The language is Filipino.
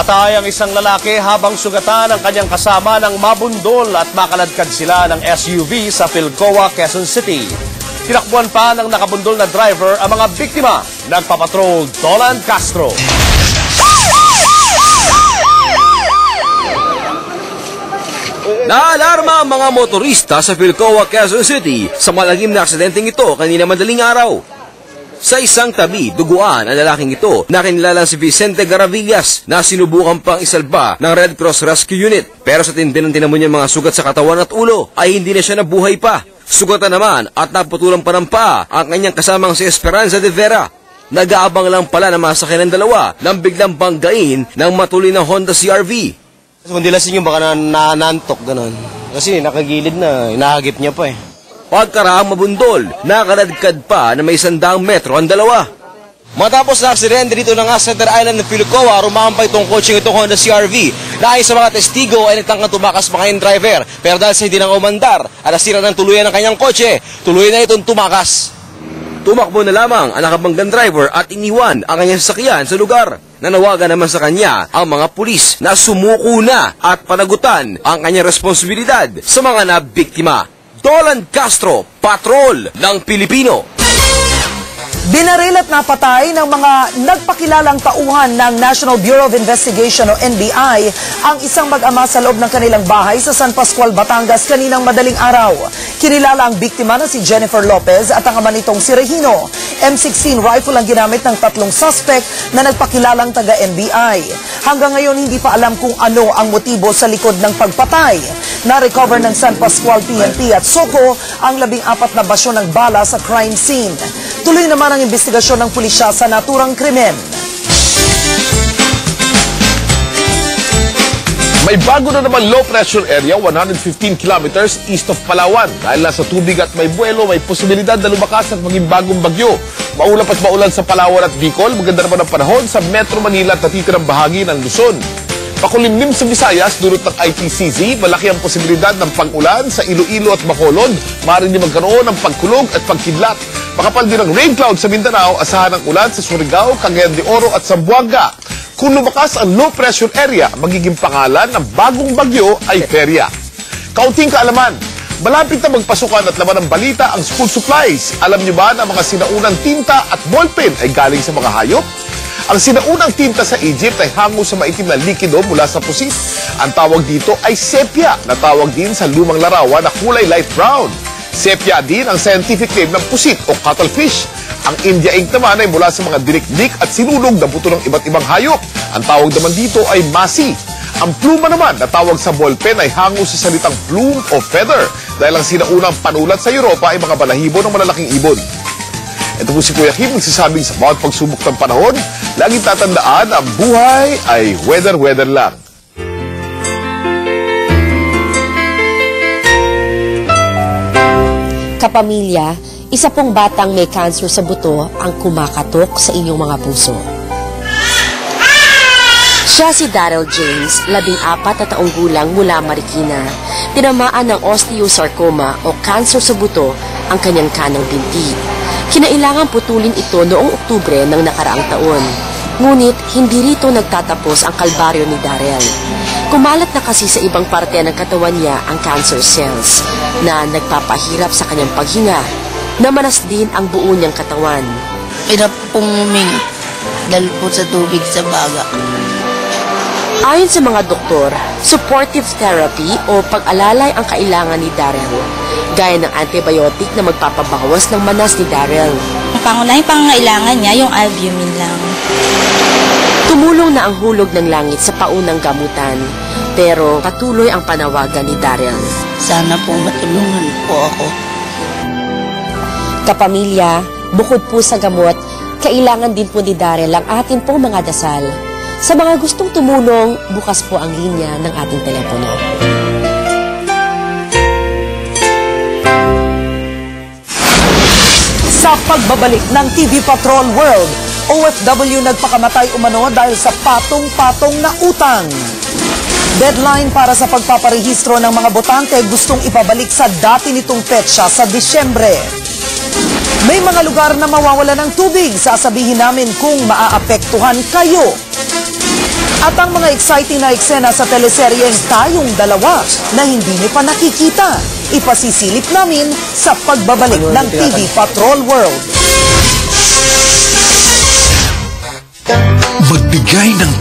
Patay ang isang lalaki habang sugatan ang kanyang kasama nang mabundol at makaladkad sila ng SUV sa Philcoa, Quezon City. Tinakbuhan pa ng nakabundol na driver ang mga biktima. Nagpapatrol Dolan Castro. Naalarma ang mga motorista sa Philcoa, Quezon City sa malagim na aksidenteng ito kanina madaling araw. Sa isang tabi, duguan ang lalaking ito na kinilalang si Vicente Garavillas na sinubukan pang isalba ng Red Cross Rescue Unit. Pero sa tindi ng tinamo niya mga sugat sa katawan at ulo ay hindi na siya nabuhay pa. Sugatan naman at naputulan pa ng paa ang kanyang kasamang si Esperanza de Vera. Nag-aabang lang pala na masakyan ng dalawa nang biglang banggain ng matuloy na Honda CR-V. Kung dilasin nyo baka nanantok gano'n. Kasi nakagilid na, inahagip niya pa eh. Pagkaraang mabundol, nakaladkad pa na may 100 metro ang dalawa. Matapos na aksidente dito na nga sa Center Island ng Philcoa, rumampay itong coaching itong Honda CR-V. Na ayon sa mga testigo ay nagtangkang tumakas pa kanyang driver. Pero dahil sa hindi nang umandar, at nasira ng tuluyan ng kanyang kotse, tuloy na itong tumakas. Tumakbo na lamang ang nakabanggang driver at iniwan ang kanyang sasakyan sa lugar. Nanawagan naman sa kanya ang mga pulis na sumuko na at panagutan ang kanyang responsibilidad sa mga nabiktima. Dolan Castro, Patrol ng Pilipino. Binaril at napatay ng mga nagpakilalang tauhan ng National Bureau of Investigation o NBI ang isang mag-ama sa loob ng kanilang bahay sa San Pascual, Batangas kaninang madaling araw. Kinilala ang biktima na si Jennifer Lopez at ang ama nitong si Regino. M16 rifle ang ginamit ng 3 suspect na nagpakilalang taga-NBI. Hanggang ngayon hindi pa alam kung ano ang motibo sa likod ng pagpatay. Na-recover ng San Pascual PNP at SOCO ang 14 na basyo ng bala sa crime scene. Tuloy naman ang investigasyon ng pulisya sa naturang krimen. May bago na naman low pressure area 115 kilometers east of Palawan. Dahil nasa tubig at may buwelo, may posibilidad na lumakas at maging bagong bagyo. Maulap at maulan sa Palawan at Bicol. Maganda naman ang panahon sa Metro Manila at natitirang bahagi ng Luzon. Pakulimlim sa Visayas, dulot ng ITCZ, malaki ang posibilidad ng pag-ulan sa Iloilo at Bacolod. Maaari din magkaroon ng pagkulog at pagkidlat. Makapal din ang rain cloud sa Mindanao, asahan ng ulan sa Surigao, Cagayan de Oro at Zamboanga. Kung lumakas ang low pressure area, magiging pangalan ng bagong bagyo ay Feria. Kaunting kaalaman, malapit na magpasukan at laman ng balita ang school supplies. Alam niyo ba na mga sinaunang tinta at ballpen ay galing sa mga hayop? Ang sinaunang tinta sa Egypt ay hango sa maitim na likido mula sa pusit. Ang tawag dito ay sepia, na tawag din sa lumang larawan na kulay light brown. Sepia din ang scientific name ng pusit o cuttlefish. Ang India ink naman ay mula sa mga dinik-dik at sinulog na buto ng iba't ibang hayop. Ang tawag naman dito ay masi. Ang pluma naman na tawag sa ballpen ay hango sa salitang plume o feather dahil ang sinaunang panulat sa Europa ay mga balahibo ng malalaking ibon. Ito po si Kuya Kim, nagsasabing sa bawat pagsubok ng panahon, laging tatandaan ang buhay ay weather-weather lang. Kapamilya, isa pong batang may cancer sa buto ang kumakatok sa inyong mga puso. Siya si Daryl James, 14 na taong gulang mula Marikina. Tinamaan ng osteosarcoma o cancer sa buto ang kanyang kanang binti. Kinailangan putulin ito noong Oktubre ng nakaraang taon. Ngunit hindi rito nagtatapos ang kalbaryo ni Daryl. Kumalat na kasi sa ibang parte ng katawan niya ang cancer cells na nagpapahirap sa kanyang paghinga. Namanas din ang buo niyang katawan. Hirap pong huminga dahil po sa tubig sa baga. Ayon sa mga doktor, supportive therapy o pag-alalay ang kailangan ni Daryl, gaya ng antibiotic na magpapabawas ng manas ni Daryl. Ang pangunahing pangangailangan niya yung albumin lang. Tumulong na ang hulog ng langit sa paunang gamutan, pero patuloy ang panawagan ni Daryl. Sana po matulungan po ako. Kapamilya, bukod po sa gamot, kailangan din po ni Daryl ang atin pong mga dasal. Sa mga gustong tumulong, bukas po ang linya ng ating telepono. Sa pagbabalik ng TV Patrol World, OFW nagpakamatay umano dahil sa patong-patong na utang. Deadline para sa pagpaparehistro ng mga botante gustong ipabalik sa dati nitong petsa sa Disyembre. May mga lugar na mawawala ng tubig, sasabihin namin kung maaapektuhan kayo. At ang mga exciting na eksena sa teleseryeng Tayong Dalawa na hindi niyo pa nakikita, ipasisilip namin sa pagbabalik ng TV Patrol World. Magbigay ng